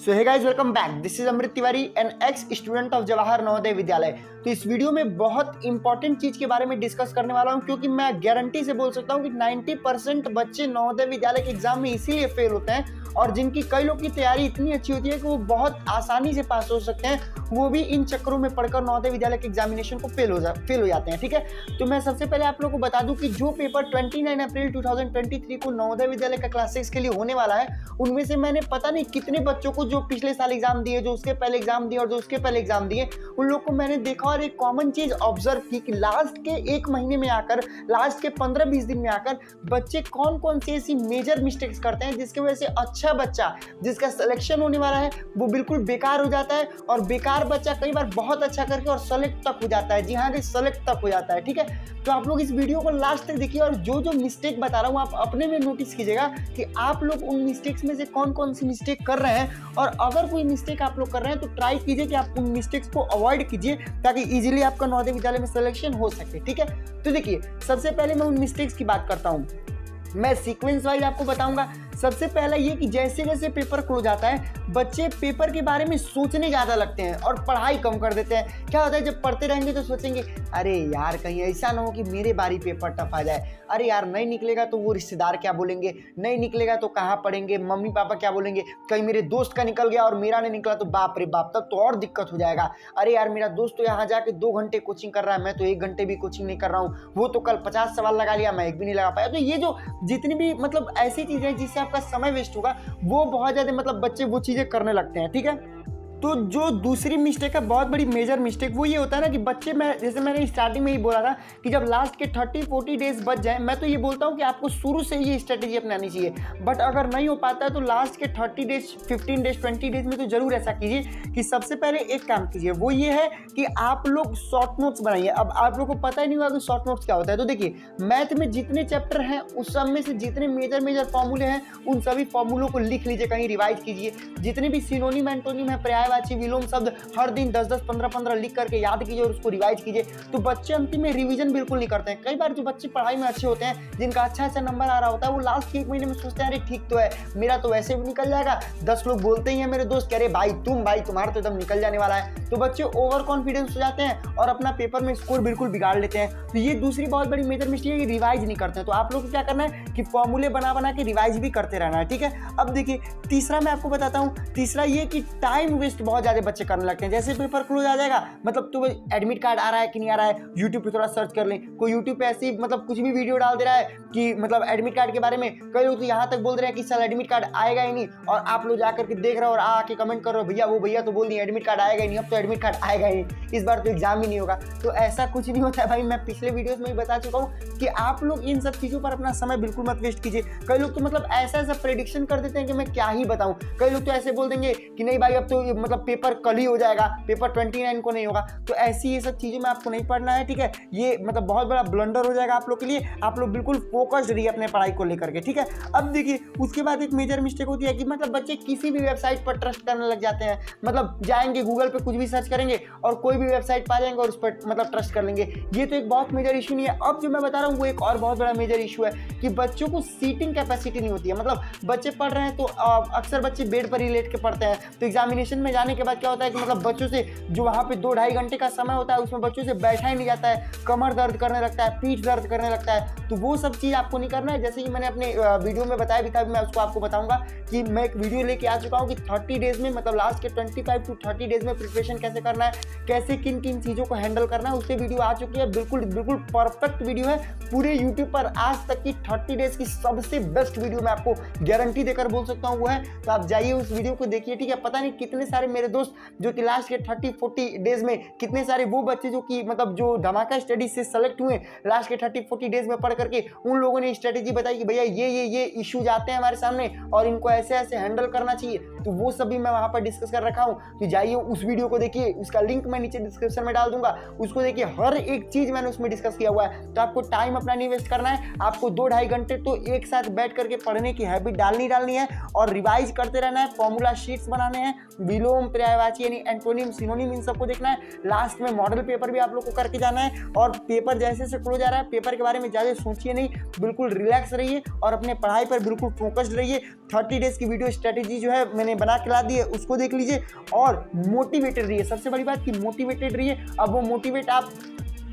So hey guys, welcome back. This is Amrit Tiwari, an ex student of Jawahar Navodaya Vidyalaya. तो इस video में बहुत इंपॉर्टेंट चीज के बारे में डिस्कस करने वाला हूं, क्योंकि मैं गारंटी से बोल सकता हूं कि 90% बच्चे नवोदय विद्यालय के एग्जाम में इसीलिए फेल होते हैं, और जिनकी कई लोग की तैयारी इतनी अच्छी होती है कि वो बहुत आसानी से पास हो सकते हैं, वो भी इन चक्करों में पढ़कर नवोदय विद्यालय के एग्जामिनेशन को फेल हो जाते हैं। ठीक है, तो मैं सबसे पहले आप लोगों को बता दूं कि जो पेपर 29 अप्रैल 2023 को नवोदय विद्यालय का क्लास 6 के लिए होने वाला है, उनमें से मैंने पता नहीं कितने बच्चों को जो पिछले साल एग्जाम दिए, जो उसके पहले एग्जाम दिए और जो उसके पहले एग्जाम दिए, उन लोग को मैंने देखा और एक कॉमन चीज ऑब्जर्व की कि लास्ट के एक महीने में आकर, लास्ट के 15-20 दिन में आकर बच्चे कौन कौन सी ऐसी मेजर मिस्टेक्स करते हैं जिसकी वजह से अच्छा बच्चा जिसका सिलेक्शन होने वाला है वो बिल्कुल बेकार हो जाता है, और बेकार बच्चा कई बार बहुत अच्छा करके और सेलेक्ट तक हो जाता है। जी हाँ, सेलेक्ट तक हो जाता है। ठीक है, तो आप लोग इस वीडियो को लास्ट तक देखिए, और जो जो मिस्टेक बता रहा हूँ आप अपने में नोटिस कीजिएगा कि आप लोग उन मिस्टेक्स में से कौन कौन सी मिस्टेक कर रहे हैं, और अगर कोई मिस्टेक आप लोग कर रहे हैं तो ट्राई कीजिए कि आप उन मिस्टेक्स को अवॉइड कीजिए, ताकि इजीली आपका नवोदय विद्यालय में सिलेक्शन हो सके। ठीक है, तो देखिए, सबसे पहले मैं उन मिस्टेक्स की बात करता हूँ। मैं सीक्वेंस वाइज आपको बताऊंगा। सबसे पहला ये कि जैसे जैसे पेपर क्लोज आता है, बच्चे पेपर के बारे में सोचने ज़्यादा लगते हैं और पढ़ाई कम कर देते हैं। क्या होता है, जब पढ़ते रहेंगे तो सोचेंगे अरे यार कहीं ऐसा ना हो कि मेरे बारी पेपर टफ आ जाए, अरे यार नहीं निकलेगा तो वो रिश्तेदार क्या बोलेंगे, नहीं निकलेगा तो कहाँ पढ़ेंगे, मम्मी पापा क्या बोलेंगे, कहीं मेरे दोस्त का निकल गया और मेरा नहीं निकला तो बाप रे बाप, तब तो और दिक्कत हो जाएगा। अरे यार मेरा दोस्त तो यहाँ जाके 2 घंटे कोचिंग कर रहा है, मैं तो 1 घंटे भी कोचिंग नहीं कर रहा हूँ, वो तो कल 50 सवाल लगा लिया, मैं एक भी नहीं लगा पाया। तो ये जो जितनी भी मतलब ऐसी चीज़ें जिससे आपका समय वेस्ट होगा, वो बहुत ज़्यादा मतलब बच्चे वो चीज़ें करने लगते हैं। ठीक है, तो जो दूसरी मिस्टेक है, बहुत बड़ी मेजर मिस्टेक, वो ये होता है ना कि बच्चे, मैं जैसे मैंने स्टार्टिंग में ही बोला था कि जब लास्ट के 30-40 डेज बच जाए, मैं तो ये बोलता हूँ कि आपको शुरू से ये स्ट्रेटेजी अपनानी चाहिए। बट अगर नहीं हो पाता है तो लास्ट के 30 डेज, 15 डेज, 20 डेज में तो जरूर ऐसा कीजिए कि सबसे पहले एक काम कीजिए, वो ये है कि आप लोग शॉर्ट नोट्स बनाइए। अब आप लोग को पता ही नहीं होगा कि शॉर्ट नोट्स क्या होता है। तो देखिए, मैथ में जितने चैप्टर हैं उस सब में से जितने मेजर फॉर्मूले हैं, उन सभी फॉर्मूलों को लिख लीजिए, कहीं रिवाइज कीजिए। जितने भी सिनोनिम एंटोनिम है, पर्यायवाची, विलोम शब्द, हर दिन 10-10, 15-15 लिख करके याद कीजिए और उसको रिवाइज कीजिए। तो बच्चे अंतिम में रिवीजन बिल्कुल नहीं करते हैं। कई बार जो बच्चे पढ़ाई में अच्छे होते हैं, जिनका अच्छा नंबर आ रहा होता है, वो लास्ट के 1 महीने में सोचते हैं अरे ठीक तो है, मेरा तो वैसे भी निकल जाएगा, 10 लोग बोलते ही हैं मेरे दोस्त, कह रहे भाई तुम्हारा तो एकदम निकल जाने वाला है। तो बच्चे ओवर कॉन्फिडेंस हो जाते हैं और अपना पेपर में स्कोर बिल्कुल बिगाड़ लेते हैं। तो ये दूसरी बहुत बड़ी मेजर मिस्टेक है कि रिवाइज नहीं करते हैं। तो आप लोग को क्या करना है कि फॉर्मूले बना के रिवाइज भी करते रहना है। ठीक है, अब देखिए, तीसरा मैं आपको बताता हूँ। तीसरा ये कि टाइम वेस्ट बहुत ज्यादा बच्चे करने लगते हैं। जैसे पेपर क्लोज आ जाएगा, मतलब तो एडमिट कार्ड आ रहा है कि नहीं आ रहा है, यूट्यूब पे थोड़ा सर्च कर लें। कोई यूट्यूब पे ऐसी मतलब कुछ भी वीडियो डाल दे रहा है कि मतलब एडमिट कार्ड के बारे में, कई लोग तो यहाँ तक बोल रहे हैं कि साल एडमिट कार्ड आएगा ही नहीं, और आप लोग जाकर के देख रहे हो और आके कमेंट कर रहे हो भैया वो भैया तो बोल दिए एडमिट कार्ड आएगा ही नहीं, अब तो एडमिट कार्ड आएगा ही नहीं, इस बार तो एग्जाम ही नहीं होगा। तो ऐसा कुछ नहीं होता है भाई, मैं पिछले वीडियोस में ही बता चुका हूँ कि आप लोग इन सब चीज़ों पर अपना समय बिल्कुल मत वेस्ट कीजिए। कई लोग तो मतलब ऐसा प्रेडिक्शन कर देते हैं कि मैं क्या ही बताऊँ। कई लोग तो ऐसे बोल देंगे कि नहीं भाई अब तो मतलब पेपर कल ही हो जाएगा, पेपर 29 को नहीं होगा। तो ऐसी ये सब चीज़ों में आपको नहीं पढ़ना है। ठीक है, ये मतलब बहुत बड़ा ब्लंडर हो जाएगा आप लोग के लिए। आप लोग बिल्कुल फोकस्ड रहिए अपने पढ़ाई को लेकर के। ठीक है, अब देखिए, उसके बाद एक मेजर मिस्टेक होती है कि मतलब बच्चे किसी भी वेबसाइट पर ट्रस्ट करने लग जाते हैं। मतलब जाएंगे गूगल पे, कुछ भी सर्च करेंगे और कोई भी वेबसाइट पा जाएंगे और उस पर मतलब ट्रस्ट कर लेंगे। ये तो एक बहुत मेजर इशू नहीं है। अब जो मैं बता रहा हूँ वो एक और बहुत बड़ा मेजर इशू है कि बच्चों को सीटिंग कैपेसिटी नहीं होती है। मतलब बच्चे पढ़ रहे हैं तो अक्सर बच्चे बेड पर ही लेट के पढ़ते हैं। तो एग्जामिनेशन में जाने के बाद क्या होता है कि मतलब बच्चों से जो वहाँ पे 2-2.5 घंटे का समय होता है, उसमें बच्चों से बैठा ही नहीं जाता है, कमर दर्द करने लगता है, पीठ दर्द करने लगता है। तो वो सब चीज़ आपको नहीं करना है। जैसे कि मैंने अपने वीडियो में बताया भी था, मैं उसको आपको बताऊंगा कि मैं एक वीडियो लेके आ चुका हूँ कि 30 डेज में, मतलब लास्ट के 25 to 30 डेज में प्रिपरेशन कैसे करना है, कैसे किन किन चीज़ों को हैंडल करना है, उससे वीडियो आ चुकी है। बिल्कुल परफेक्ट वीडियो है। पूरे यूट्यूब पर आज तक की 30 डेज की सबसे बेस्ट वीडियो मैं आपको गारंटी देकर बोल सकता हूँ वो है। तो आप जाइए उस वीडियो को देखिए। ठीक है, पता नहीं कितने सारे मेरे दोस्त जो कि लास्ट के 30-40 डेज में, कितने सारे वो बच्चे जो कि मतलब जो धमाका स्टडी से सेलेक्ट हुए लास्ट के 30-40 डेज में पढ़ करके, उन लोगों ने स्ट्रेटेजी बताई कि भैया ये इश्यूज आते हैं हमारे सामने और इनको ऐसे हैंडल करना चाहिए। तो वो सभी मैं वहां पर डिस्कस कर रखा हूँ। तो जाइए उस वीडियो को देखिए। देखिए, उसका लिंक मैं नीचे डिस्क्रिप्शन में डाल दूंगा, उसको देखिए, हर एक चीज मैंने उसमें डिस्कस किया हुआ है। तो आपको टाइम अपना नहीं वेस्ट करना है, आपको 2-2.5 घंटे तो एक साथ बैठ करके पढ़ने की हैबिट डालनी है और रिवाइज करते रहना है, फॉर्मूला शीट्स बनाने हैं, विलोम, पर्यायवाची यानी एंटोनिम, सिनोनिम, इन सबको देखना है। लास्ट में मॉडल पेपर भी आप लोग को करके जाना है और पेपर जैसे से क्लोज आ रहा है, पेपर के बारे में ज्यादा सोचिए नहीं, बिल्कुल रिलैक्स रहिए और अपने पढ़ाई पर बिल्कुल फोकस्ड रहिए। 30 डेज की वीडियो स्ट्रेटेजी जो है मैंने बना के ला दी है, उसको देख लीजिए और मोटिवेटेड रहिए। सबसे बड़ी बात कि मोटिवेटेड रहिए। अब वो मोटिवेट आप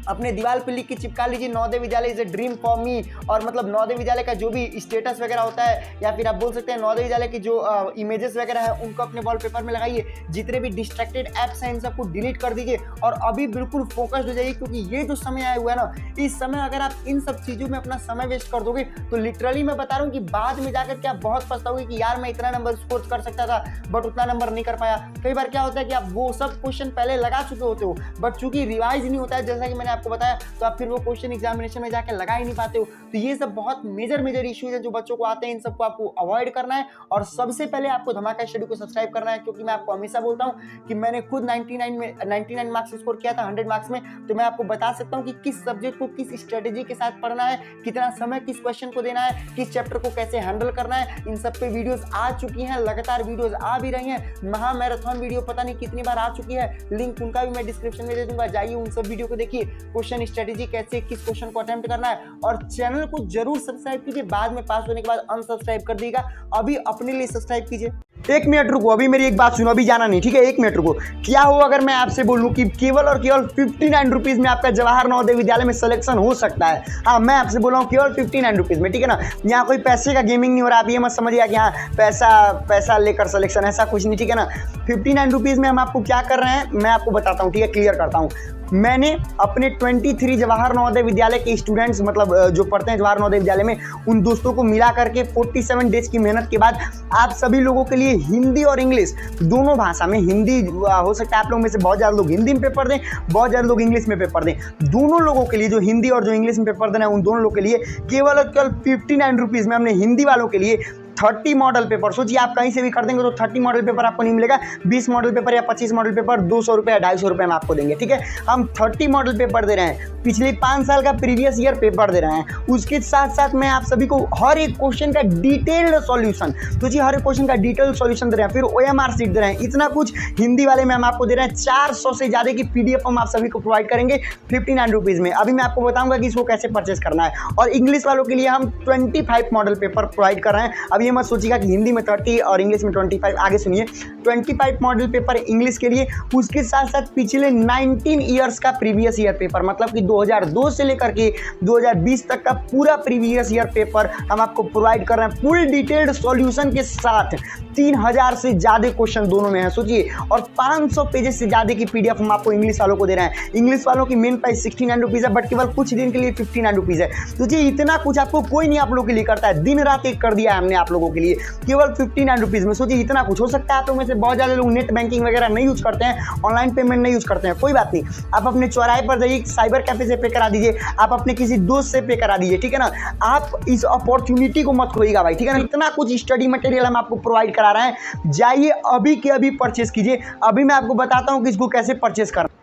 अपने दीवार पे लिख के चिपका लीजिए, Navodaya Vidyalaya is a dream for me. और मतलब नवोदय विद्यालय का जो भी स्टेटस वगैरह होता है, या फिर आप बोल सकते हैं नवोदय विद्यालय की जो इमेजेस वगैरह है, उनको अपने वॉलपेपर में लगाइए। जितने भी डिस्ट्रैक्टेड ऐप्स हैं इन सबको डिलीट कर दीजिए और अभी बिल्कुल फोकस्ड हो जाइए, क्योंकि ये जो समय आया हुआ है ना, इस समय अगर आप इन सब चीज़ों में अपना समय वेस्ट कर दोगे तो लिटरली मैं बता रहा हूँ कि बाद में जाकर के आप बहुत पछताओगे कि यार मैं इतना नंबर स्कोर कर सकता था बट उतना नंबर नहीं कर पाया। कई बार क्या होता है कि आप वो सब क्वेश्चन पहले लगा चुके होते हो बट चूंकि रिवाइज नहीं होता है, जैसा कि मैंने आपको बताया, तो आप फिर वो क्वेश्चन एग्जामिनेशन में जाकर लगा ही नहीं पाते हो। तो ये सब बहुत मेजर इश्यूज है जो बच्चों को आते हैं, इन सबको आपको अवॉइड करना है। और सबसे पहले आपको धमाका स्टडी को सब्सक्राइब करना है, क्योंकि मैं आपको हमेशा बोलता हूँ कि मैंने खुद 99 मार्क्स स्कोर किया था 100 मार्क्स में। तो मैं आपको बता सकता हूँ कि किस सब्जेक्ट को किस स्ट्रेटेजी के साथ पढ़ना है, कितना समय किस क्वेश्चन को देना है, किस चैप्टर को कैसे हैंडल करना है। इन सब पे वीडियोस आ चुकी हैं, लगातार वीडियोस आ भी रही हैं। महा मैराथन वीडियो पता नहीं कितनी बार आ चुकी है, लिंक उनका भी मैं डिस्क्रिप्शन में दे दूंगा, जाइए उन सब वीडियो को देखिए। क्वेश्चन स्ट्रेटेजी कैसे किस क्वेश्चन को अटेम्प्ट करना है, और चैनल को जरूर सब्सक्राइब कीजिए। बाद में पास होने के बाद अनसब्सक्राइब कर दीजिएगा, अभी अपने लिए सब्सक्राइब कीजिए। 1 मिनट रुको, अभी मेरी एक बात सुनो, अभी जाना नहीं, ठीक है? 1 मिनट रुको। क्या हो अगर मैं आपसे बोलूं कि केवल और केवल 59 रुपीज में आपका जवाहर नवोदय विद्यालय में सिलेक्शन हो सकता है? हाँ, मैं आपसे बोल रहा हूँ केवल 59 रुपीज में, ठीक है ना? यहाँ कोई पैसे का गेमिंग नहीं हो रहा। आप ये मत समझिए कि हाँ पैसा लेकर सिलेक्शन, ऐसा कुछ नहीं, ठीक है ना? 59 रुपीज में हम आपको क्या कर रहे हैं मैं आपको बताता हूँ, ठीक है? क्लियर करता हूँ। मैंने अपने 23 जवाहर नवोदय विद्यालय के स्टूडेंट्स, मतलब जो पढ़ते हैं जवाहर नवोदय विद्यालय में, उन दोस्तों को मिला करके 47 डेज की मेहनत के बाद आप सभी लोगों के लिए हिंदी और इंग्लिश दोनों भाषा में, हिंदी हो सकता है आप लोगों में से बहुत ज़्यादा लोग हिंदी में पेपर दें, बहुत ज़्यादा लोग इंग्लिश में पेपर दें, दोनों लोगों के लिए जो हिंदी और जो इंग्लिश में पेपर देना है उन दोनों लोगों के लिए केवल और केवल 59 रुपीज़ में हमने हिंदी वालों के लिए 30 मॉडल पेपर, सोचिए आप कहीं से भी कर देंगे तो 30 मॉडल पेपर आपको नहीं मिलेगा। 20 मॉडल पेपर या 25 मॉडल पेपर 200 रुपये या 250 रुपये में आपको देंगे, ठीक है? हम 30 मॉडल पेपर दे रहे हैं, पिछले 5 साल का प्रीवियस ईयर पेपर दे रहे हैं। उसके साथ साथ मैं आप सभी को हर एक क्वेश्चन का डिटेल्ड सॉल्यूशन, सोचिए हर एक क्वेश्चन का डिटेल्ड सॉल्यूशन दे रहे हैं, फिर OMR शीट दे रहे हैं, इतना कुछ हिंदी वाले में हम आपको दे रहे हैं। 400 से ज़्यादा की PDF हम आप सभी को प्रोवाइड करेंगे 59 रुपीज़ में। अभी मैं आपको बताऊंगा कि इसको कैसे परचेस करना है। और इंग्लिश वालों के लिए हम 25 मॉडल पेपर प्रोवाइड कर रहे हैं। अब ये मत सोचिएगा कि हिंदी में 30 और इंग्लिश में 25, आगे सुनिए। 25 मॉडल पेपर इंग्लिश के लिए, उसके साथ साथ पिछले 19 ईयर्स का प्रीवियस ईयर पेपर, मतलब कि 2002 से लेकर के 2020 तक का पूरा प्रीवियस ईयर पेपर हम आपको प्रोवाइड कर रहे हैं फुल डिटेल्ड सॉल्यूशन के साथ। 3000 से ज़्यादा क्वेश्चन दोनों में है, सोचिए। और 500 पेजेस से ज़्यादा की PDF हम आपको इंग्लिश वालों को दे रहे हैं। इंग्लिश वालों की मेन प्राइस 69 रुपीज़ है, बट केवल कुछ दिन के लिए 59 रुपीज़ है। सोचिए इतना कुछ आपको कोई नहीं आप लोगों के लिए करता है, दिन रात एक कर दिया है हमने आप लोगों के लिए केवल 59 रुपीज़ में। सोचिए इतना कुछ हो सकता है। आप लोगों में से बहुत ज़्यादा लोग नेट बैंकिंग वगैरह नहीं यूज़ करते हैं, ऑनलाइन पेमेंट नहीं यूज़ करते हैं, कोई बात नहीं। आप अपने चौराहे पर जाइए, साइबर कैफे से पे करा दीजिए, आप अपने किसी दोस्त से पे करा दीजिए, ठीक है ना? आप इस अपॉर्चुनिटी को मत खोइएगा भाई, ठीक है ना? इतना कुछ स्टडी मटेरियल हम आपको प्रोवाइड करा रहे हैं, जाइए अभी के अभी परचेस कीजिए। अभी मैं आपको बताता हूँ कि इसको कैसे परचेस करना।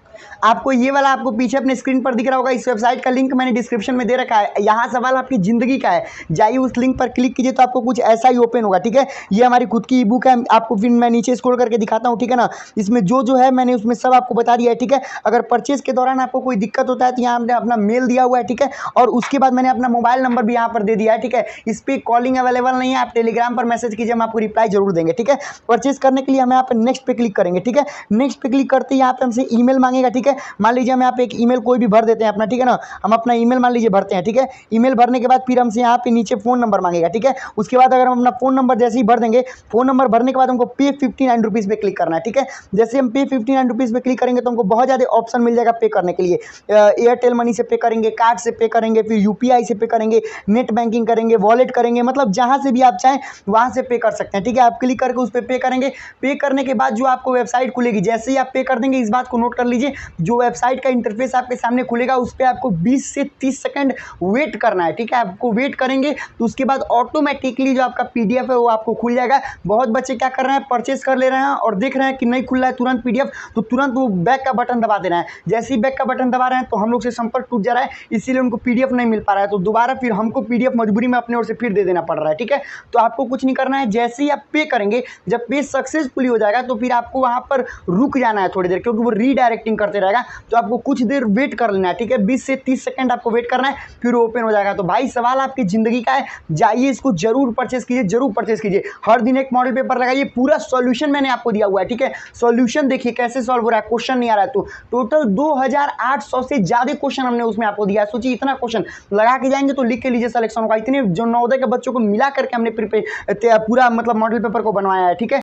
आपको ये वाला आपको पीछे अपने स्क्रीन पर दिख रहा होगा, इस वेबसाइट का लिंक मैंने डिस्क्रिप्शन में दे रखा है। यहाँ सवाल आपकी ज़िंदगी का है, जाइए उस लिंक पर क्लिक कीजिए तो आपको कुछ ऐसा ही ओपन होगा, ठीक है? ये हमारी खुद की ई बुक है, आपको फिर मैं नीचे स्क्रॉल करके दिखाता हूँ, ठीक है ना? इसमें जो है मैंने उसमें सब आपको बता दिया है, ठीक है? अगर परचेज के दौरान आपको कोई दिक्कत होता है तो यहाँ हमने अपना मेल दिया हुआ है, ठीक है? और उसके बाद मैंने अपना मोबाइल नंबर भी यहाँ पर दे दिया है, ठीक है? इस पर कॉलिंग अवेलेबल नहीं है, आप टेलीग्राम पर मैसेज कीजिए, हम आपको रिप्लाई जरूर देंगे, ठीक है? परचेज करने के लिए हम यहाँ पर नेक्स्ट पे क्लिक करेंगे, ठीक है? नेक्स्ट पे क्लिक करते ही यहाँ पे हमसे ईमेल मांगेगा, ठीक है? मान लीजिए हम यहाँ पे एक ईमेल कोई भी भर देते हैं अपना, ठीक है ना? हम अपना ईमेल मान लीजिए भरते हैं, ठीक है? ईमेल भरने के बाद फिर हमसे यहाँ पे नीचे फ़ोन नंबर मांगेगा, ठीक है? उसके बाद अगर हम अपना फ़ोन नंबर जैसे ही भर देंगे, फ़ोन नंबर भरने के बाद हमको पे 59 रुपीज़ पे क्लिक करना है, ठीक है? जैसे हम पे 59 रुपीज़ पे क्लिक करेंगे तो हमको बहुत ज़्यादा ऑप्शन मिल जाएगा पे करने के लिए। एयरटेल मनी से पे करेंगे, कार्ड से पे करेंगे, फिर UPI से पे करेंगे, नेट बैंकिंग करेंगे, वॉलेट करेंगे, मतलब जहाँ से भी आप चाहें वहाँ से पे कर सकते हैं, ठीक है? आप क्लिक करके उस पर पे करेंगे। पे करने के बाद जो आपको वेबसाइट खुलेगी, जैसे ही आप पे कर देंगे, इस बात को नोट कर लीजिए, जो वेबसाइट का इंटरफेस आपके सामने खुलेगा उस पर आपको 20 से 30 सेकंड वेट करना है, ठीक है। आपको वेट करेंगे तो उसके बाद ऑटोमेटिकली जो आपका पीडीएफ है वो आपको खुल जाएगा। बहुत बच्चे क्या कर रहे हैं, परचेस कर ले रहे हैं और देख रहे हैं कि नहीं खुल रहा है तुरंत पीडीएफ, तो तुरंत वो बैक का बटन दबा दे रहे हैं। जैसे ही बैक का बटन दबा रहे हैं तो हम लोग से संपर्क टूट जा रहा है, इसीलिए उनको पीडीएफ नहीं मिल पा रहा है, तो दोबारा फिर हमको पीडीएफ मजबूरी में अपने ओर से फिर दे देना पड़ रहा है, ठीक है। तो आपको कुछ नहीं करना है, जैसे ही आप पे करेंगे, जब पे सक्सेसफुली हो जाएगा तो फिर आपको वहां पर रुक जाना है थोड़ी देर, क्योंकि वो रीडायरेक्टिंग करते रहेगा, तो आपको कुछ देर वेट कर लेना है, ठीक है। 20 से 30 सेकंड आपको वेट करना है, फिर ओपन हो जाएगा। तो भाई सवाल आपकी जिंदगी का है, जाइए इसको जरूर परचेस कीजिए, जरूर परचेस कीजिए। हर दिन एक मॉडल पेपर लगाइए, पूरा सॉल्यूशन मैंने आपको दिया हुआ है, ठीक है। सॉल्यूशन देखिए कैसे सॉल्व हो रहा है, क्वेश्चन नहीं आ रहा है तो टोटल 2800 से ज्यादा क्वेश्चन हमने उसमें आपको दिया है। सोचिए इतना क्वेश्चन लगा के जाएंगे तो लिख के लीजिए सिलेक्शन होगा। इतने जो नवोदय के बच्चों को मिला करके हमने पूरा मतलब मॉडल पेपर को बनवाया है, ठीक है।